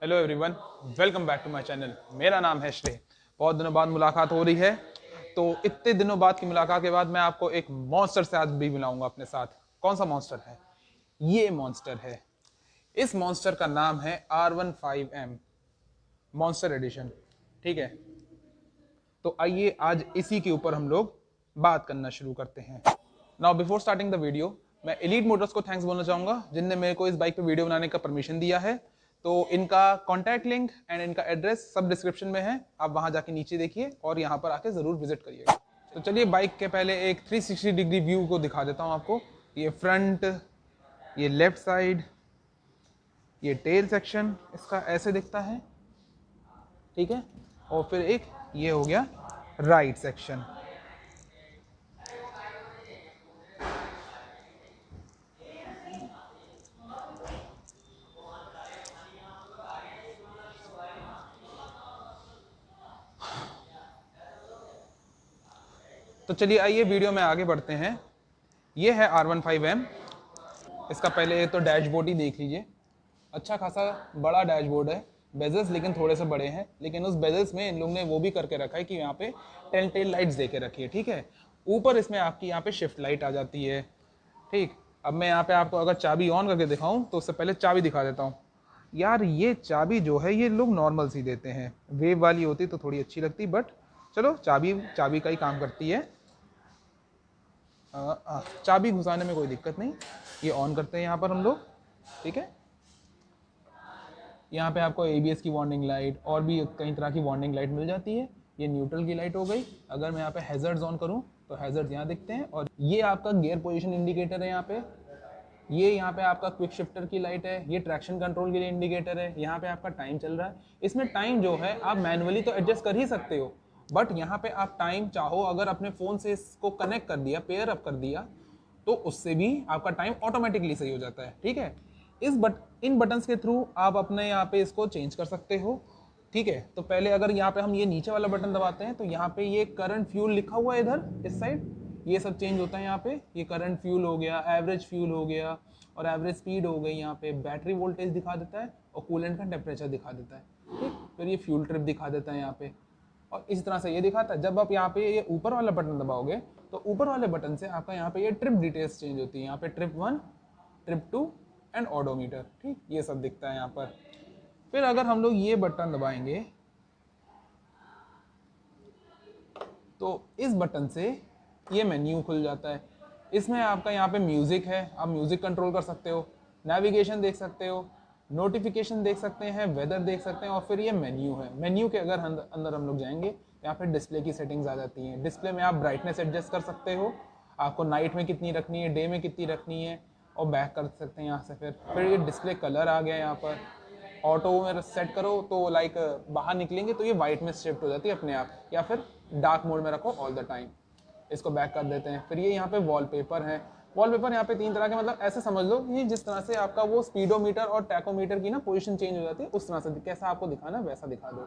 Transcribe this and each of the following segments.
Hello everyone, welcome back to my channel. मेरा नाम है श्रेय। बहुत दिनों बाद मुलाकात हो रही है, तो इतने दिनों बाद की मुलाकात के बाद मैं आपको एक मॉन्स्टर से आज भी मिलाऊंगा अपने साथ। कौन सा मॉन्स्टर है? ये मॉन्स्टर है। इस मॉन्स्टर का नाम है R15M मॉन्स्टर एडिशन। ठीक है, तो आइए आज इसी के ऊपर हम लोग बात करना शुरू करते हैं। Now before starting the video, मैं एलीट मोटर्स को थैंक्स बोलना चाहूंगा जिनने मेरे को इस बाइक पे वीडियो बनाने का परमिशन दिया है। तो इनका कॉन्टैक्ट लिंक एंड इनका एड्रेस सब डिस्क्रिप्शन में है, आप वहां जाके नीचे देखिए और यहाँ पर आके जरूर विजिट करिएगा। तो चलिए बाइक के पहले एक 360 डिग्री व्यू को दिखा देता हूँ आपको। ये फ्रंट, ये लेफ्ट साइड, ये टेल सेक्शन इसका ऐसे दिखता है, ठीक है। और फिर एक ये हो गया राइट सेक्शन। तो चलिए आइए वीडियो में आगे बढ़ते हैं। ये है R15M। इसका पहले तो डैशबोर्ड ही देख लीजिए। अच्छा खासा बड़ा डैशबोर्ड है। बेजल्स लेकिन थोड़े से बड़े हैं, लेकिन उस बेजल्स में इन लोग ने वो भी करके रखा है कि यहाँ पे टेल टेल लाइट्स दे के रखी है, ठीक है। ऊपर इसमें आपकी यहाँ पे शिफ्ट लाइट आ जाती है, ठीक। अब मैं यहाँ पे आपको अगर चाबी ऑन करके दिखाऊं तो उससे पहले चाबी दिखा देता हूँ। यार ये चाबी जो है ये लोग नॉर्मल सी देते हैं, वेव वाली होती तो थोड़ी अच्छी लगती, बट चलो चाबी चाबी का ही काम करती है। चाबी घुसाने में कोई दिक्कत नहीं। ये ऑन करते हैं यहाँ पर हम लोग, ठीक है। यहाँ पे आपको ABS की वार्निंग लाइट और भी कई तरह की वार्निंग लाइट मिल जाती है। ये न्यूट्रल की लाइट हो गई। अगर मैं यहाँ पे हैजर्ड्स ऑन करूँ तो हैजर्ड्स यहाँ दिखते हैं। और ये आपका गियर पोजीशन इंडिकेटर है यहाँ पे। ये यहाँ पे आपका क्विक शिफ्टर की लाइट है। ये ट्रैक्शन कंट्रोल के लिए इंडिकेटर है। यहाँ पे आपका टाइम चल रहा है। इसमें टाइम जो है आप मैनुअली तो एडजस्ट कर ही सकते हो, बट यहाँ पे आप टाइम चाहो अगर अपने फ़ोन से इसको कनेक्ट कर दिया, पेयर अप कर दिया, तो उससे भी आपका टाइम ऑटोमेटिकली सही हो जाता है, ठीक है। इन बटन्स के थ्रू आप अपने यहाँ पे इसको चेंज कर सकते हो, ठीक है। तो पहले अगर यहाँ पे हम ये नीचे वाला बटन दबाते हैं तो यहाँ पे ये करंट फ्यूल लिखा हुआ है इधर इस साइड, ये सब चेंज होता है यहाँ पे। ये करंट फ्यूल हो गया, एवरेज फ्यूल हो गया और एवरेज स्पीड हो गई। यहाँ पे बैटरी वोल्टेज दिखा देता है और कूलेंट का टेम्परेचर दिखा देता है, ठीक। फिर ये फ्यूल ट्रिप दिखा देता है यहाँ पे, और इस तरह से ये दिखाता है। जब आप यहाँ पे ये ऊपर वाला बटन दबाओगे तो ऊपर वाले बटन से आपका यहाँ पे ये ट्रिप डिटेल्स चेंज होती है। यहाँ पे ट्रिप 1, ट्रिप 2 एंड ऑडोमीटर, ठीक, ये सब दिखता है यहाँ पर। फिर अगर हम लोग ये बटन दबाएंगे तो इस बटन से ये मेन्यू खुल जाता है। इसमें आपका यहाँ पे म्यूज़िक है, आप म्यूज़िक कंट्रोल कर सकते हो, नेविगेशन देख सकते हो, नोटिफिकेशन देख सकते हैं, वेदर देख सकते हैं, और फिर ये मेन्यू है। मेन्यू के अगर अंदर हम लोग जाएंगे यहाँ पे डिस्प्ले की सेटिंग्स आ जाती हैं। डिस्प्ले में आप ब्राइटनेस एडजस्ट कर सकते हो, आपको नाइट में कितनी रखनी है, डे में कितनी रखनी है, और बैक कर सकते हैं यहाँ से। फिर ये डिस्प्ले कलर आ गया यहाँ पर। ऑटो में सेट करो तो लाइक बाहर निकलेंगे तो ये वाइट में शिफ्ट हो जाती है अपने आप, या फिर डार्क मोड में रखो ऑल द टाइम। इसको बैक कर देते हैं। फिर ये यहाँ पे वॉलपेपर है। वॉलपेपर यहाँ पे 3 तरह के, मतलब ऐसे समझ लो कि जिस तरह से आपका वो स्पीडोमीटर और टैकोमीटर की ना पोजीशन चेंज हो जाती है, उस तरह से कैसा आपको दिखाना है वैसा दिखा दो।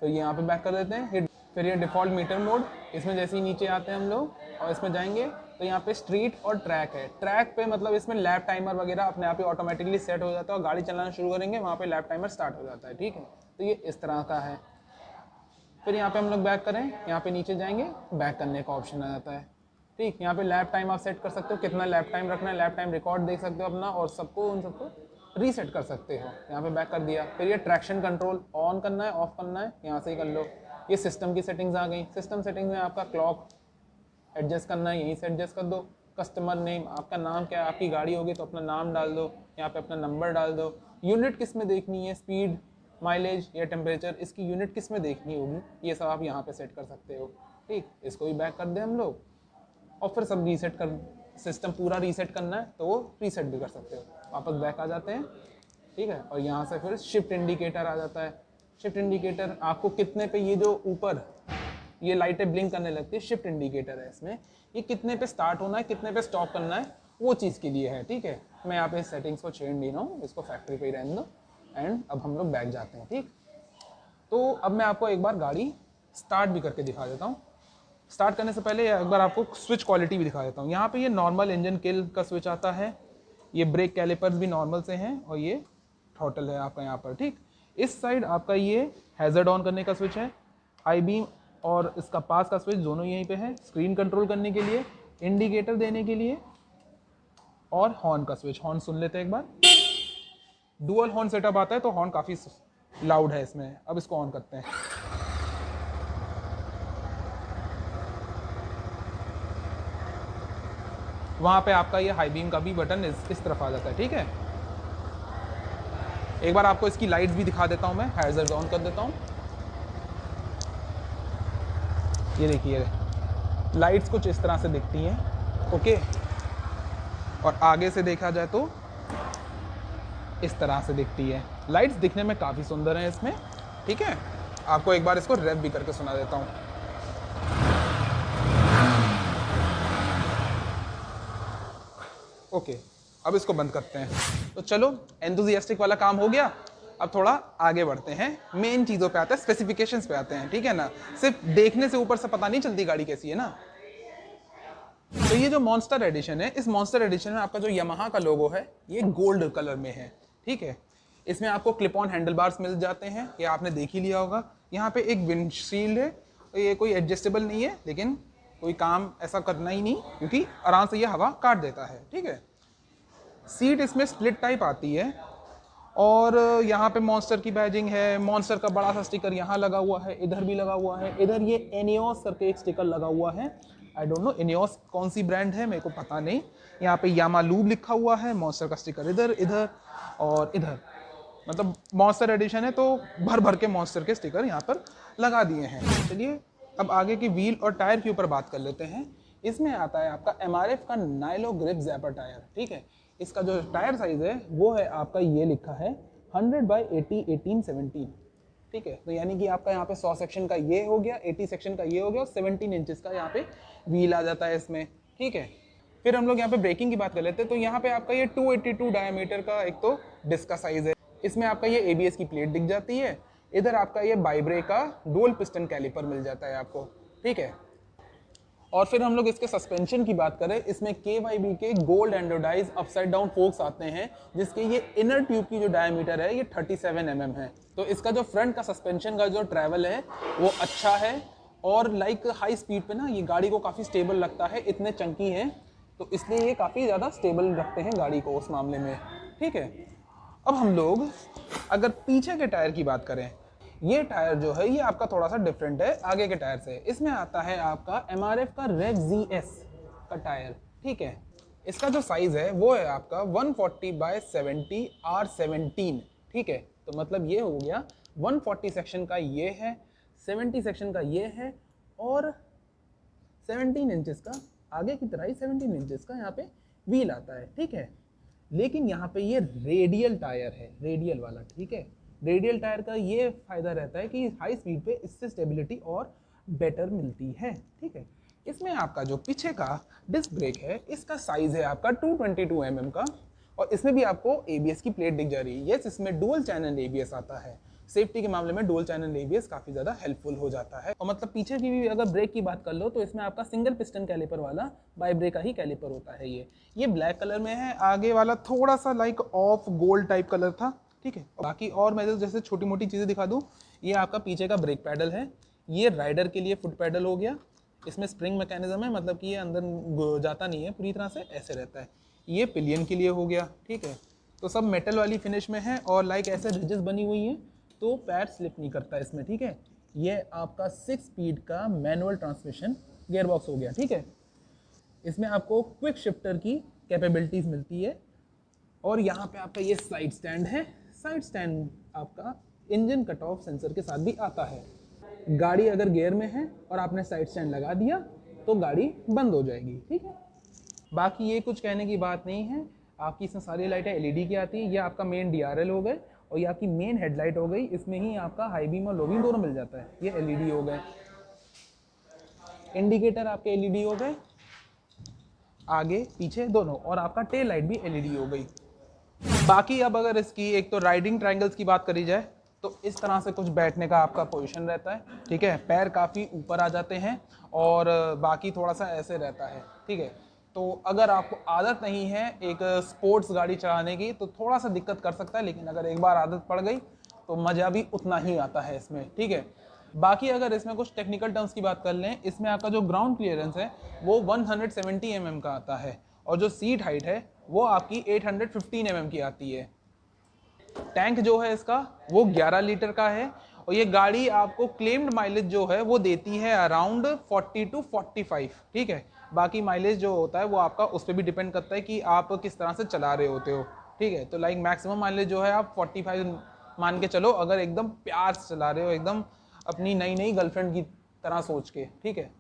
तो ये यहाँ पे बैक कर देते हैं। फिर ये डिफ़ॉल्ट मीटर मोड, इसमें जैसे ही नीचे आते हैं हम लोग और इसमें जाएंगे तो यहाँ पे स्ट्रीट और ट्रैक है। ट्रैक पे मतलब इसमें लैप टाइमर वगैरह अपने आप ही ऑटोमेटिकली सेट हो जाता है, और गाड़ी चलाना शुरू करेंगे वहाँ पे लैप टाइमर स्टार्ट हो जाता है, ठीक है। तो ये इस तरह का है। फिर यहाँ पे हम लोग बैक करें, यहाँ पे नीचे जाएंगे, बैक करने का ऑप्शन आ जाता है, ठीक। यहाँ पे लैप टाइम आप सेट कर सकते हो, कितना लैप टाइम रखना है, लैप टाइम रिकॉर्ड देख सकते हो अपना, और सबको उन सबको रीसेट कर सकते हो। यहाँ पे बैक कर दिया। फिर ये ट्रैक्शन कंट्रोल ऑन करना है ऑफ करना है, यहाँ से ही कर लो। ये सिस्टम की सेटिंग्स आ गई। सिस्टम सेटिंग्स में आपका क्लॉक एडजस्ट करना है, यहीं से एडजस्ट कर दो। कस्टमर नेम, आपका नाम क्या है, आपकी गाड़ी होगी तो अपना नाम डाल दो, यहाँ पे अपना नंबर डाल दो। यूनिट किस में देखनी है, स्पीड, माइलेज या टेम्परेचर, इसकी यूनिट किस में देखनी होगी, ये सब आप यहाँ पे सेट कर सकते हो, ठीक। इसको भी बैक कर दें हम लोग, और फिर सब रीसेट कर, सिस्टम पूरा रीसेट करना है तो वो रीसेट भी कर सकते हो। वापस बैक आ जाते हैं, ठीक है। और यहाँ से फिर शिफ्ट इंडिकेटर आ जाता है। शिफ्ट इंडिकेटर आपको कितने पे, ये जो ऊपर ये लाइटें ब्लिंक करने लगती है, शिफ्ट इंडिकेटर है इसमें। ये कितने पे स्टार्ट होना है, कितने पे स्टॉप करना है, वो चीज़ के लिए है, ठीक है। मैं यहाँ पे सेटिंग्स को छेड़ नहीं रहा हूँ, इसको फैक्ट्री पे ही रहने दो। एंड अब हम लोग बैक जाते हैं, ठीक। तो अब मैं आपको एक बार गाड़ी स्टार्ट भी करके दिखा देता हूँ। स्टार्ट करने से पहले एक बार आपको स्विच क्वालिटी भी दिखा देता हूँ। यहाँ पे ये नॉर्मल इंजन किल का स्विच आता है, ये ब्रेक कैलिपर्स भी नॉर्मल से हैं, और ये थ्रॉटल है आपका यहाँ पर, ठीक। इस साइड आपका ये हैज़र्ड ऑन करने का स्विच है, हाई बीम और इसका पास का स्विच दोनों यहीं पे है, स्क्रीन कंट्रोल करने के लिए, इंडिकेटर देने के लिए और हॉर्न का स्विच। हॉर्न सुन लेते हैं एक बार। डुअल हॉर्न सेटअप आता है तो हॉर्न काफ़ी लाउड है इसमें। अब इसको ऑन करते हैं। वहाँ पे आपका ये हाई बीम का भी बटन इस तरफ आ जाता है, ठीक है। एक बार आपको इसकी लाइट्स भी दिखा देता हूँ मैं, हैज़र्ड ऑन कर देता हूँ। ये देखिए लाइट्स कुछ इस तरह से दिखती हैं, ओके। और आगे से देखा जाए तो इस तरह से दिखती है। लाइट्स दिखने में काफ़ी सुंदर हैं इसमें, ठीक है। आपको एक बार इसको रेव भी करके सुना देता हूँ। ओके, अब इसको बंद करते हैं। तो चलो, एंथुसियास्टिक वाला काम हो गया। अब थोड़ा आगे बढ़ते हैं, मेन चीज़ों पे आते हैं, स्पेसिफिकेशंस पे आते हैं, ठीक है ना। सिर्फ देखने से ऊपर से पता नहीं चलती गाड़ी कैसी है ना। तो ये जो मॉन्स्टर एडिशन है, इस मॉन्स्टर एडिशन में आपका जो यामाहा का लोगो है ये गोल्ड कलर में है, ठीक है। इसमें आपको क्लिप ऑन हैंडल बार्स मिल जाते हैं, ये आपने देख ही लिया होगा। यहाँ पे एक विंडशील्ड है, तो ये कोई एडजस्टेबल नहीं है, लेकिन कोई काम ऐसा करना ही नहीं, क्योंकि आराम से ये हवा काट देता है, ठीक है। सीट इसमें स्प्लिट टाइप आती है और यहाँ पे मॉन्स्टर की बैजिंग है। मॉन्स्टर का बड़ा सा स्टिकर यहाँ लगा हुआ है, इधर भी लगा हुआ है, इधर ये एनियोस करके एक स्टिकर लगा हुआ है। आई डोंट नो एनियोस कौन सी ब्रांड है, मेरे को पता नहीं। यहाँ पे यामालूब लिखा हुआ है, मॉन्स्टर का स्टिकर इधर इधर और इधर, मतलब मॉन्स्टर एडिशन है तो भर भर के मॉन्स्टर के स्टिकर यहाँ पर लगा दिए हैं। चलिए अब आगे की व्हील और टायर के ऊपर बात कर लेते हैं। इसमें आता है आपका MRF का नाइलो ग्रिप ज़ैपर टायर, ठीक है। इसका जो टायर साइज है वो है आपका, ये लिखा है 100/80 18/17, ठीक है। तो यानी कि आपका यहाँ पे 100 सेक्शन का ये हो गया, 80 सेक्शन का ये हो गया और 17 इंचेस का यहाँ पे व्हील आ जाता है इसमें, ठीक है। फिर हम लोग यहाँ पे ब्रेकिंग की बात कर लेते हैं। तो यहाँ पे आपका ये 282 डायमीटर का एक तो डिस्क का साइज है। इसमें आपका ये ABS की प्लेट दिख जाती है। इधर आपका ये बाइब्रेक का डुअल पिस्टन कैलिपर मिल जाता है आपको, ठीक है। और फिर हम लोग इसके सस्पेंशन की बात करें, इसमें KYB के गोल्ड एंडोडाइज अपसाइड डाउन फोक्स आते हैं, जिसके ये इनर ट्यूब की जो डायमीटर है ये 37 mm है। तो इसका जो फ्रंट का सस्पेंशन का जो ट्रैवल है वो अच्छा है और लाइक हाई स्पीड पे ना ये गाड़ी को काफ़ी स्टेबल लगता है। इतने चंकी हैं तो इसलिए ये काफ़ी ज़्यादा स्टेबल रखते हैं गाड़ी को उस मामले में, ठीक है। अब हम लोग अगर पीछे के टायर की बात करें, ये टायर जो है ये आपका थोड़ा सा डिफरेंट है आगे के टायर से। इसमें आता है आपका MRF का रेव ZS का टायर, ठीक है। इसका जो साइज है वो है आपका 140/70 R17, ठीक है। तो मतलब ये हो गया 140 सेक्शन का ये है, 70 सेक्शन का ये है और 17 इंचेस का आगे की तरह ही 17 इंचेस का यहाँ पे व्हील आता है, ठीक है। लेकिन यहाँ पे ये रेडियल टायर है, रेडियल वाला, ठीक है। रेडियल टायर का ये फायदा रहता है कि हाई स्पीड पे इससे स्टेबिलिटी और बेटर मिलती है, ठीक है। इसमें आपका जो पीछे का डिस्क ब्रेक है इसका साइज है आपका 222 mm का और इसमें भी आपको ABS की प्लेट दिख जा रही है। यस, इसमें डुअल चैनल ABS आता है। सेफ्टी के मामले में डुअल चैनल ABS काफ़ी ज़्यादा हेल्पफुल हो जाता है। और मतलब पीछे की भी अगर ब्रेक की बात कर लो तो इसमें आपका सिंगल पिस्टन कैलिपर वाला बाइब्रेक का ही कैलिपर होता है। ये ब्लैक कलर में है। आगे वाला थोड़ा सा like of gold type colour था, ठीक है। बाकी और मैं जैसे छोटी मोटी चीज़ें दिखा दूँ, ये आपका पीछे का ब्रेक पैडल है, ये राइडर के लिए फुट पैडल हो गया। इसमें स्प्रिंग मैकेनिज्म है, मतलब कि ये अंदर जाता नहीं है पूरी तरह से, ऐसे रहता है। ये पिलियन के लिए हो गया, ठीक है। तो सब मेटल वाली फिनिश में है और लाइक ऐसे रिजेस बनी हुई हैं तो पैर स्लिप नहीं करता इसमें, ठीक है। ये आपका 6 स्पीड का मैनुअल ट्रांसमिशन गियरबॉक्स हो गया, ठीक है। इसमें आपको क्विक शिफ्टर की कैपेबिलिटीज़ मिलती है और यहाँ पे आपका ये साइड स्टैंड है। साइड स्टैंड आपका इंजन कट ऑफ सेंसर के साथ भी आता है। गाड़ी अगर गियर में है और आपने साइड स्टैंड लगा दिया तो गाड़ी बंद हो जाएगी, ठीक है। बाकी ये कुछ कहने की बात नहीं है। आपकी इसमें सारी लाइटें LED की आती है। ये आपका मेन DRL हो गए और ये आपकी मेन हेडलाइट हो गई। इसमें ही आपका हाई बीम और लो बीम दोनों मिल जाता है। ये LED हो गए, इंडिकेटर आपके LED हो गए आगे पीछे दोनों, और आपका टेल लाइट भी LED हो गई। बाकी अब अगर इसकी एक तो राइडिंग ट्रायंगल्स की बात करी जाए तो इस तरह से कुछ बैठने का आपका पोजीशन रहता है, ठीक है। पैर काफ़ी ऊपर आ जाते हैं और बाकी थोड़ा सा ऐसे रहता है, ठीक है। तो अगर आपको आदत नहीं है एक स्पोर्ट्स गाड़ी चलाने की तो थोड़ा सा दिक्कत कर सकता है, लेकिन अगर एक बार आदत पड़ गई तो मज़ा भी उतना ही आता है इसमें, ठीक है। बाकी अगर इसमें कुछ टेक्निकल टर्म्स की बात कर लें, इसमें आपका जो ग्राउंड क्लियरेंस है वो 170 mm का आता है और जो सीट हाइट है वो आपकी 815 mm की आती है। टैंक जो है इसका वो 11 लीटर का है और ये गाड़ी आपको क्लेम्ड माइलेज जो है वो देती है अराउंड 40 to 45, ठीक है। बाकी माइलेज जो होता है वो आपका उस पर भी डिपेंड करता है कि आप किस तरह से चला रहे होते हो, ठीक है। तो लाइक मैक्सिमम माइलेज जो है आप 45 मान के चलो, अगर एकदम प्यार से चला रहे हो, एकदम अपनी नई नई गर्लफ्रेंड की तरह सोच के, ठीक है।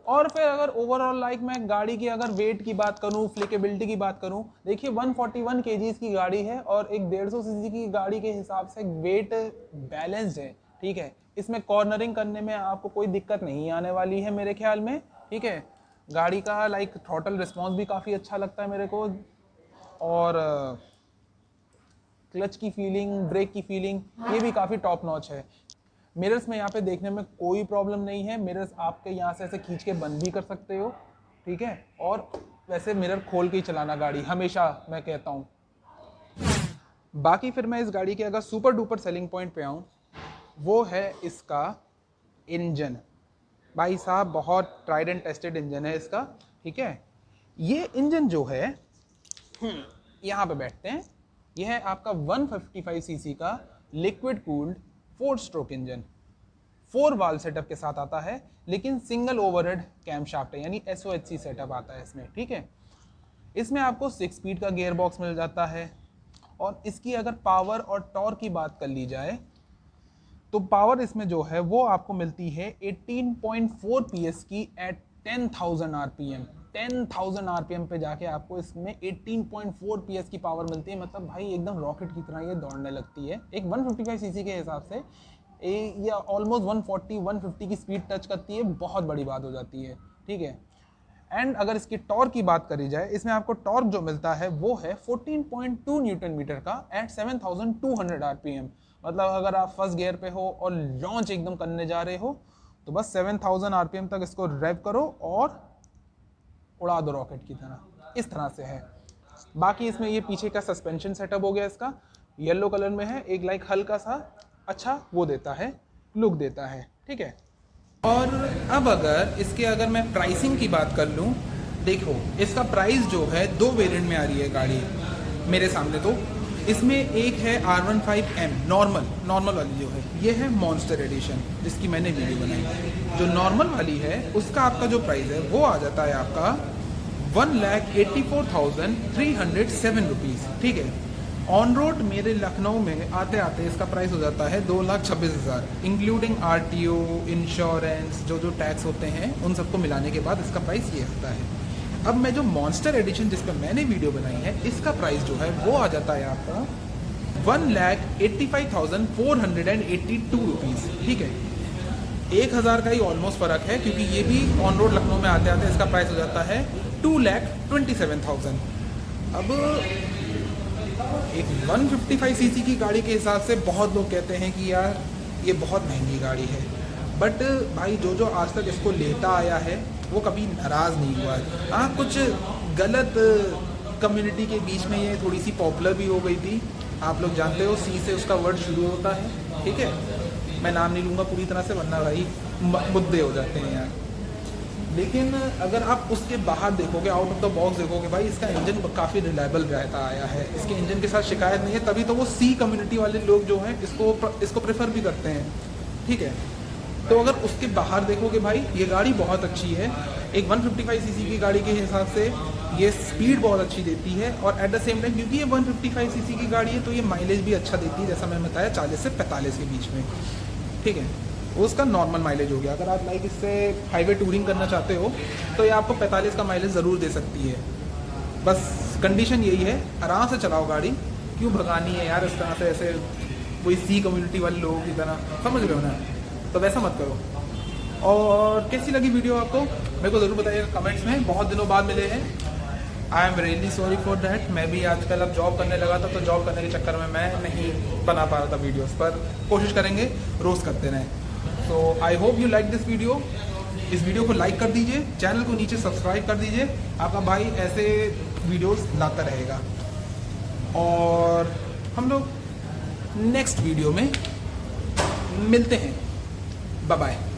और फिर अगर ओवरऑल लाइक मैं गाड़ी की अगर वेट की बात करूं, फ्लिकेबिलिटी की बात करूं, देखिए 141 kgs की गाड़ी है और एक 150 cc की गाड़ी के हिसाब से वेट बैलेंस्ड है, ठीक है। इसमें कॉर्नरिंग करने में आपको कोई दिक्कत नहीं आने वाली है मेरे ख्याल में, ठीक है। गाड़ी का लाइक थ्रॉटल रिस्पॉन्स भी काफ़ी अच्छा लगता है मेरे को और क्लच की फीलिंग, ब्रेक की फीलिंग ये भी काफ़ी टॉप नॉच है। मिरर्स में यहाँ पे देखने में कोई प्रॉब्लम नहीं है, मिरर्स आपके यहाँ से ऐसे खींच के बंद भी कर सकते हो, ठीक है। और वैसे मिरर खोल के ही चलाना गाड़ी हमेशा, मैं कहता हूँ। बाकी फिर मैं इस गाड़ी के अगर सुपर डुपर सेलिंग पॉइंट पे आऊँ, वो है इसका इंजन। भाई साहब बहुत ट्राइड एंड टेस्टेड इंजन है इसका, ठीक है। ये इंजन जो है यहाँ पे बैठते हैं, यह है आपका 155 सीसी का liquid cooled 4 stroke engine, 4 valve setup के साथ आता है, लेकिन सिंगल ओवरहेड कैमशाफ्ट है, यानी SOHC सेटअप आता है इसमें, ठीक है। इसमें आपको 6 स्पीड का गियर बॉक्स मिल जाता है और इसकी अगर पावर और टॉर्क की बात कर ली जाए तो पावर इसमें जो है वो आपको मिलती है 18.4 PS की एट 10,000 RPM। 10,000 RPM पे जाके आपको इसमें 18.4 PS की पावर मिलती है, मतलब भाई एकदम रॉकेट की तरह ये दौड़ने लगती है। एक 155 सीसी के हिसाब से ये ऑलमोस्ट 140-150 की स्पीड टच करती है, बहुत बड़ी बात हो जाती है, ठीक है। एंड अगर इसकी टॉर्क की बात करी जाए, इसमें आपको टॉर्क जो मिलता है वो है 14.2 न्यूटन मीटर का एट 7,200 RPM। मतलब अगर आप फर्स्ट गियर पे हो और लॉन्च एकदम करने जा रहे हो तो बस 7,000 RPM तक इसको रेव करो और उड़ा दो रॉकेट की तरह, इस तरह से है। बाकी इसमें ये पीछे का सस्पेंशन सेटअप हो गया इसका, येलो कलर में है, एक लाइक हल्का सा अच्छा वो देता है, लुक देता है, ठीक है। और अब अगर मैं प्राइसिंग की बात कर लूँ, देखो इसका प्राइस जो है 2 वेरिएंट में आ रही है गाड़ी मेरे सामने। तो इसमें एक है R15M नॉर्मल वाली जो है, ये है मॉन्स्टर एडिशन जिसकी मैंने वीडियो बनाई। जो नॉर्मल वाली है उसका आपका जो प्राइस है वो आ जाता है आपका 1,84,307 रुपीज़, ठीक है। ऑन रोड मेरे लखनऊ में आते आते इसका प्राइस हो जाता है 2,26,000, इंक्लूडिंग RTO, इंश्योरेंस, जो टैक्स होते हैं उन सबको मिलाने के बाद इसका प्राइस ये आता है। अब मैं जो मॉन्स्टर एडिशन जिस पर मैंने वीडियो बनाई है, इसका प्राइस जो है वो आ जाता है आपका 1,85,482 रुपीज़, ठीक है। 1,000 का ही ऑलमोस्ट फ़र्क है, क्योंकि ये भी ऑन रोड लखनऊ में आते आते इसका प्राइस हो जाता है 2,27,000। अब एक 155 सीसी की गाड़ी के हिसाब से बहुत लोग कहते हैं कि यार ये बहुत महंगी गाड़ी है, बट भाई जो आज तक इसको लेता आया है वो कभी नाराज़ नहीं हुआ है। हाँ, कुछ गलत कम्युनिटी के बीच में ये थोड़ी सी पॉपुलर भी हो गई थी, आप लोग जानते हो, C से उसका वर्ड शुरू होता है, ठीक है। मैं नाम नहीं लूँगा पूरी तरह से, वरना भाई मुद्दे हो जाते हैं यार। लेकिन अगर आप उसके बाहर देखोगे, आउट ऑफ द बॉक्स देखोगे, भाई इसका इंजन काफ़ी रिलायबल रहता आया है, इसके इंजन के साथ शिकायत नहीं है, तभी तो वो C कम्युनिटी वाले लोग जो हैं इसको प्रेफर भी करते हैं, ठीक है। तो अगर उसके बाहर देखोगे भाई ये गाड़ी बहुत अच्छी है, एक 155 सीसी की गाड़ी के हिसाब से ये स्पीड बहुत अच्छी देती है, और एट द सेम टाइम क्योंकि ये 155 सीसी की गाड़ी है तो ये माइलेज भी अच्छा देती है, जैसा मैंने बताया 40 से 45 के बीच में, ठीक है। उसका नॉर्मल माइलेज हो गया। अगर आप लाइक इससे हाईवे टूरिंग करना चाहते हो तो ये आपको 45 का माइलेज ज़रूर दे सकती है। बस कंडीशन यही है, आराम से चलाओ गाड़ी, क्यों भगानी है यार इस तरह से, ऐसे कोई C कम्युनिटी वाले लोगों की तरह, समझ रहे हो ना, तो वैसा मत करो। और कैसी लगी वीडियो आपको मेरे को ज़रूर बताइएगा कमेंट्स में, बहुत दिनों बाद मिले हैं, I am really sorry for that. मैं भी आजकल अब जॉब करने लगा था, तो जॉब करने के चक्कर में मैं नहीं बना पा रहा था वीडियोस, पर कोशिश करेंगे रोज़ करते रहें। So I hope you like this video. इस वीडियो को लाइक कर दीजिए, चैनल को नीचे सब्सक्राइब कर दीजिए, आपका भाई ऐसे वीडियोस लाता रहेगा। और हम लोग नेक्स्ट वीडियो में मिलते हैं। Bye bye.